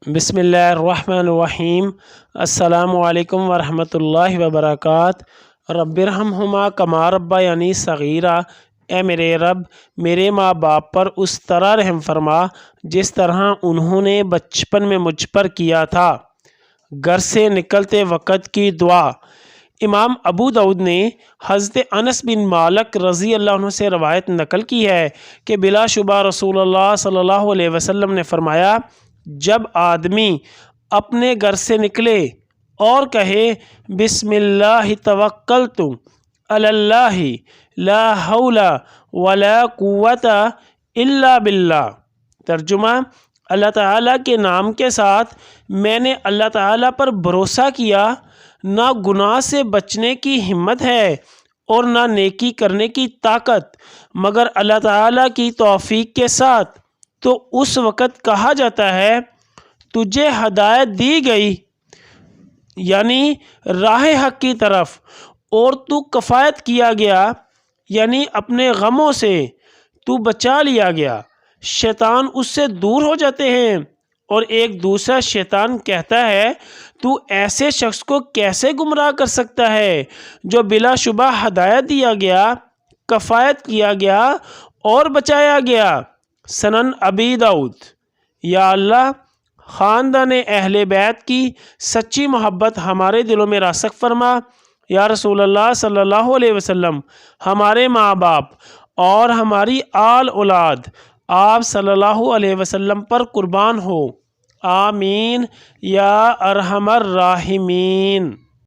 بسم اللہ الرحمن الرحیم۔ السلام علیکم ورحمۃ اللہ وبرکاتہ۔ رب ارحمہما کما ربیانی صغیرا، اے میرے رب میرے ماں باپ پر اس طرح رحم فرما جس طرح انہوں نے بچپن میں مجھ پر کیا تھا۔ گھر سے نکلتے وقت کی دعا۔ امام ابو داؤد نے حضرت انس بن مالک رضی اللہ عنہ سے روایت نقل کی ہے کہ بلا شبہ رسول اللہ صلی اللہ علیہ وسلم نے فرمایا، جب آدمی اپنے گھر سے نکلے اور کہے بسم اللہ توکلت علی اللہ لا حول ولا قوت الا باللہ، ترجمہ اللہ تعالیٰ کے نام کے ساتھ میں نے اللہ تعالیٰ پر بھروسہ کیا، نہ گناہ سے بچنے کی ہمت ہے اور نہ نیکی کرنے کی طاقت مگر اللہ تعالیٰ کی توفیق کے ساتھ، تو اس وقت کہا جاتا ہے تجھے ہدایت دی گئی، یعنی راہ حق کی طرف، اور تو کفایت کیا گیا، یعنی اپنے غموں سے تو بچا لیا گیا۔ شیطان اس سے دور ہو جاتے ہیں اور ایک دوسرا شیطان کہتا ہے تو ایسے شخص کو کیسے گمراہ کر سکتا ہے جو بلا شبہ ہدایت دیا گیا، کفایت کیا گیا اور بچایا گیا۔ سنن ابی داؤد۔ یا اللہ، خاندان اہل بیت کی سچی محبت ہمارے دلوں میں راسخ فرما۔ یا رسول اللہ صلی اللہ علیہ وسلم، ہمارے ماں باپ اور ہماری آل اولاد آپ صلی اللہ علیہ وسلم پر قربان ہو، آمین یا ارحم الراحمین۔